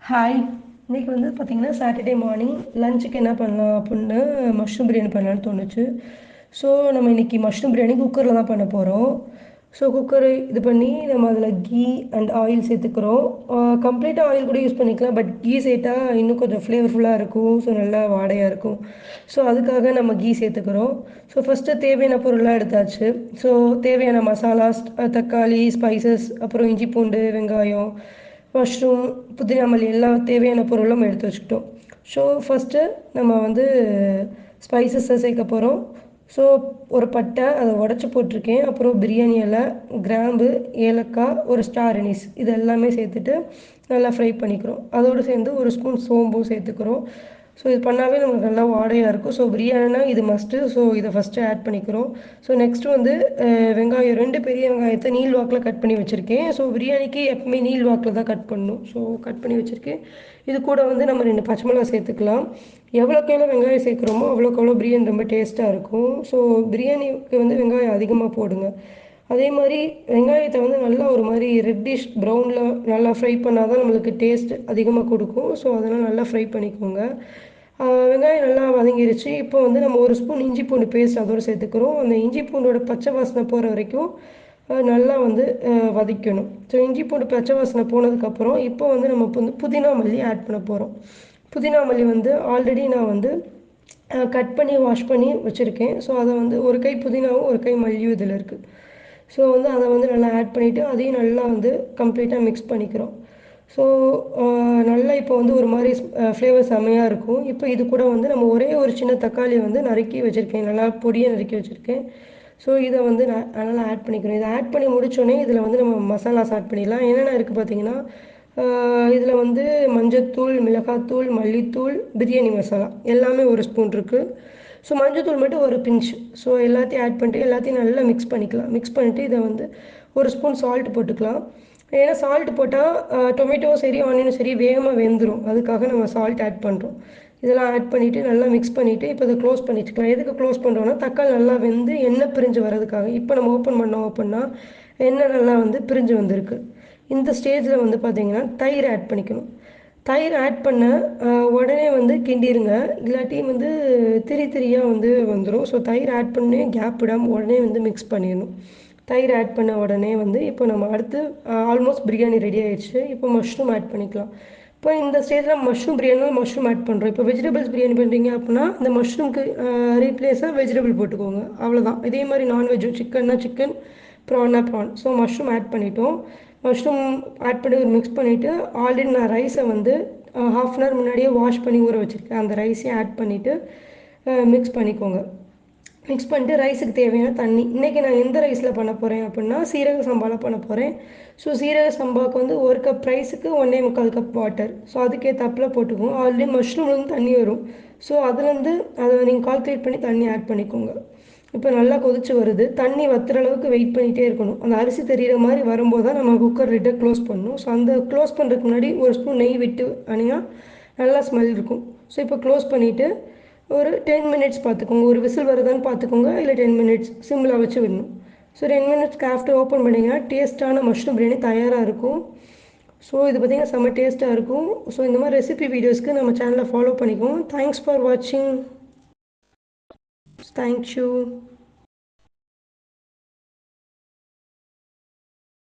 Hi. இன்னைக்கு வந்து பார்த்தீங்கன்னா, சாட்டர்டே மார்னிங் லஞ்சுக்கு என்ன பண்ணலாம் அப்புட்ன்னு மஷ்ரூம் பிரியாணி பண்ணலான்னு தோணுச்சு. ஸோ, நம்ம இன்னைக்கு மஷ்ரூம் பிரியாணி குக்கரில் தான் பண்ண போகிறோம். ஸோ, குக்கரு இது பண்ணி நம்ம அதில் கீ அண்ட் ஆயில் சேர்த்துக்கிறோம். கம்ப்ளீட்டாக ஆயில் கூட யூஸ் பண்ணிக்கலாம். பட் கீ சேர்த்தா இன்னும் கொஞ்சம் ஃப்ளேவர்ஃபுல்லாக இருக்கும். ஸோ, நல்லா வாடையாக இருக்கும். ஸோ, அதுக்காக நம்ம கீ சேர்த்துக்கிறோம். ஸோ, ஃபஸ்ட்டு தேவையான பொருள்லாம் எடுத்தாச்சு. ஸோ, தேவையான மசாலாஸ், தக்காளி, ஸ்பைசஸ், அப்புறம் இஞ்சி பூண்டு, வெங்காயம், மஷ்ரூம், புதினா மல்லி எல்லா தேவையான பொருளும் எடுத்து வச்சுக்கிட்டோம். ஸோ ஃபஸ்ட்டு நம்ம வந்து ஸ்பைசஸை சேர்க்க போகிறோம். ஸோ ஒரு பட்டை அதை உடச்சி போட்டிருக்கேன். அப்புறம் பிரியாணி இலை, கிராம்பு, ஏலக்காய், ஒரு ஸ்டார் அனீஸ் இது எல்லாமே சேர்த்துட்டு நல்லா ஃப்ரை பண்ணிக்கிறோம். அதோடு சேர்ந்து ஒரு ஸ்பூன் சோம்பும் சேர்த்துக்கிறோம். ஸோ இது பண்ணாவே நமக்கு நல்லா வாடையாக இருக்கும். ஸோ பிரியாணினா இது மஸ்ட்டு. ஸோ இதை ஃபஸ்ட்டு ஆட் பண்ணிக்கிறோம். ஸோ நெக்ஸ்ட்டு வந்து வெங்காயம் 2 பெரிய வெங்காயத்தை நீள் வாக்கில் கட் பண்ணி வச்சுருக்கேன். ஸோ பிரியாணிக்கு எப்பவுமே நீள் வாக்கில் தான் கட் பண்ணணும். ஸோ கட் பண்ணி வச்சுருக்கேன். இது கூட வந்து நம்ம 2 பச்சை மிளகா சேர்த்துக்கலாம். எவ்வளோக்கு எவ்வளோ வெங்காயம் சேர்க்குறோமோ அவ்வளோக்கு அவ்வளோ பிரியாணி ரொம்ப டேஸ்ட்டாக இருக்கும். ஸோ பிரியாணிக்கு வந்து வெங்காயம் அதிகமாக போடுங்க. அதே மாதிரி வெங்காயத்தை வந்து நல்லா ஒரு மாதிரி ரெட்டிஷ் ப்ரௌனில் நல்லா ஃப்ரை பண்ணால் தான் நம்மளுக்கு டேஸ்ட் அதிகமாக கொடுக்கும். ஸோ அதெல்லாம் நல்லா ஃப்ரை பண்ணிக்கோங்க. வெங்காயம் நல்லா வதங்கிருச்சு. இப்போ வந்து நம்ம ஒரு ஸ்பூன் இஞ்சி பூண்டு பேஸ்ட் அதோடு சேர்த்துக்கிறோம். அந்த இஞ்சி பூண்டோட பச்சை வாசனை போகிற வரைக்கும் நல்லா வந்து வதக்கணும். ஸோ இஞ்சி பூண்டு பச்சை வாசனை போனதுக்கப்புறம் இப்போ வந்து நம்ம வந்து புதினா மல்லி ஆட் பண்ண போகிறோம். புதினா மல்லி வந்து ஆல்ரெடி நான் வந்து கட் பண்ணி வாஷ் பண்ணி வச்சுருக்கேன். ஸோ அதை வந்து ஒரு கை புதினாவும் ஒரு கை மல்லியும் இதில் இருக்குது. ஸோ வந்து அதை வந்து நல்லா ஆட் பண்ணிவிட்டு அதையும் நல்லா வந்து கம்ப்ளீட்டாக மிக்ஸ் பண்ணிக்கிறோம். ஸோ நல்லா இப்போ வந்து ஒரு மாதிரி ஃப்ளேவர் செம்மையாக இருக்கும். இப்போ இது கூட வந்து நம்ம ஒரே ஒரு சின்ன தக்காளியை வந்து நறுக்கி வச்சுருக்கேன். நல்லா பொடியை நறுக்கி வச்சுருக்கேன். ஸோ இதை வந்து நான் நல்லா ஆட் பண்ணிக்கிறோம். இதை ஆட் பண்ணி முடித்தோடனே இதில் வந்து நம்ம மசாலாஸ் ஆட் பண்ணிடலாம். என்னென்ன இருக்குது பார்த்தீங்கன்னா, இதில் வந்து மஞ்சத்தூள், மிளகாத்தூள், மல்லித்தூள், பிரியாணி மசாலா எல்லாமே ஒரு ஸ்பூன் இருக்குது. ஸோ மஞ்சத்தூள் மட்டும் ஒரு பிஞ்ச். ஸோ எல்லாத்தையும் ஆட் பண்ணிட்டு எல்லாத்தையும் நல்லா மிக்ஸ் பண்ணிக்கலாம். மிக்ஸ் பண்ணிவிட்டு இதை வந்து ஒரு ஸ்பூன் சால்ட் போட்டுக்கலாம். ஏன்னா சால்ட் போட்டால் டொமேட்டோவும் சரி ஆனியனும் சரி வேகமாக வெந்துடும். அதுக்காக நம்ம சால்ட் ஆட் பண்ணுறோம். இதெல்லாம் ஆட் பண்ணிவிட்டு நல்லா மிக்ஸ் பண்ணிவிட்டு இப்போ இதை க்ளோஸ் பண்ணி வச்சுக்கலாம். எதுக்கு க்ளோஸ் பண்ணுறோன்னா தக்காளி நல்லா வெந்து எண்ணெய் பிரிஞ்சு வர்றதுக்காக. இப்போ நம்ம ஓப்பன் பண்ணோம் அப்படின்னா எண்ணெய் நல்லா வந்து பிரிஞ்சு வந்திருக்கு. இந்த ஸ்டேஜில் வந்து பார்த்திங்கன்னா தயிர் ஆட் பண்ணிக்கணும். தயிர் ஆட் பண்ண உடனே வந்து கிண்டிருங்க. இல்லாட்டி வந்து திரி திரியாக வந்து வந்துடும். ஸோ தயிர் ஆட் பண்ணி கேப் விடாமல் உடனே வந்து மிக்ஸ் பண்ணிடணும். தயிர் ஆட் பண்ண உடனே வந்து இப்போ நம்ம அடுத்து ஆல்மோஸ்ட் பிரியாணி ரெடி ஆயிடுச்சு. இப்போ மஷ்ரூம் ஆட் பண்ணிக்கலாம். இப்போ இந்த ஸ்டேஜில் மஷ்ரூம் பிரியாணியில் மஷ்ரூம் ஆட் பண்ணுறோம். இப்போ வெஜிடபிள்ஸ் பிரியாணி பண்ணுறீங்க அப்படின்னா இந்த மஷ்ரூம்க்கு ரீப்ளேஸாக வெஜிடபிள் போட்டுக்கோங்க. அவ்வளோதான். இதே மாதிரி நான்வெஜ்ஜும் சிக்கன்னா சிக்கன், ப்ரான்னா ப்ரான். ஸோ மஷ்ரூம் ஆட் பண்ணிட்டோம். மஷ்ரூம் ஆட் பண்ணி ஒரு மிக்ஸ் பண்ணிவிட்டு ஆல்ரெடி நான் ரைஸை வந்து ஹாஃப் அன் ஹவர் முன்னாடியே வாஷ் பண்ணி ஊற வச்சுருக்கேன். அந்த ரைஸையும் ஆட் பண்ணிவிட்டு மிக்ஸ் பண்ணிக்கோங்க. மிக்ஸ் பண்ணிட்டு ரைஸுக்கு தேவையான தண்ணி. இன்றைக்கி நான் எந்த ரைஸில் பண்ண போகிறேன் அப்படின்னா சீரக சம்பாவில் பண்ண போகிறேன். ஸோ சீரக சம்பாவுக்கு வந்து ஒரு கப் ரைஸுக்கு 1.25 கப் வாட்டர். ஸோ அதுக்கேற்றாப்புல போட்டுக்கோங்க. ஆல்ரெடி மஷ்ரூம்லேருந்து தண்ணி வரும். ஸோ அதுலேருந்து அதை நீங்கள் கால்குலேட் பண்ணி தண்ணி ஆட் பண்ணிக்கோங்க. இப்போ நல்லா கொதிச்சு வருது. தண்ணி வத்துற அளவுக்கு வெயிட் பண்ணிகிட்டே இருக்கணும். அந்த அரிசி தெரிகிற மாதிரி வரும்போது தான் நம்ம குக்கர் லிட்டை க்ளோஸ் பண்ணணும். ஸோ அந்த க்ளோஸ் பண்ணுறதுக்கு முன்னாடி ஒரு ஸ்பூன் நெய் விட்டு அணியாக நல்லா ஸ்மெல் இருக்கும். ஸோ இப்போ க்ளோஸ் பண்ணிவிட்டு ஒரு 10 மினிட்ஸ் பார்த்துக்கோங்க. ஒரு விசில் வருதான்னு பார்த்துக்கோங்க. இல்லை 10 மினிட்ஸ் சிம்மில் வச்சு விடணும். ஸோ 10 மினிட்ஸ்க்கு ஆஃப்டர் ஓப்பன் பண்ணிங்கன்னா டேஸ்ட்டான மஷ்ரூம் பிரியாணி தயாராக இருக்கும். ஸோ இது பார்த்திங்கன்னா செம்ம டேஸ்ட்டாக இருக்கும். ஸோ இந்த மாதிரி ரெசிபி வீடியோஸ்க்கு நம்ம சேனலை ஃபாலோ பண்ணிக்கோங்க. தேங்க்ஸ் ஃபார் வாட்சிங். தேங்க்யூ.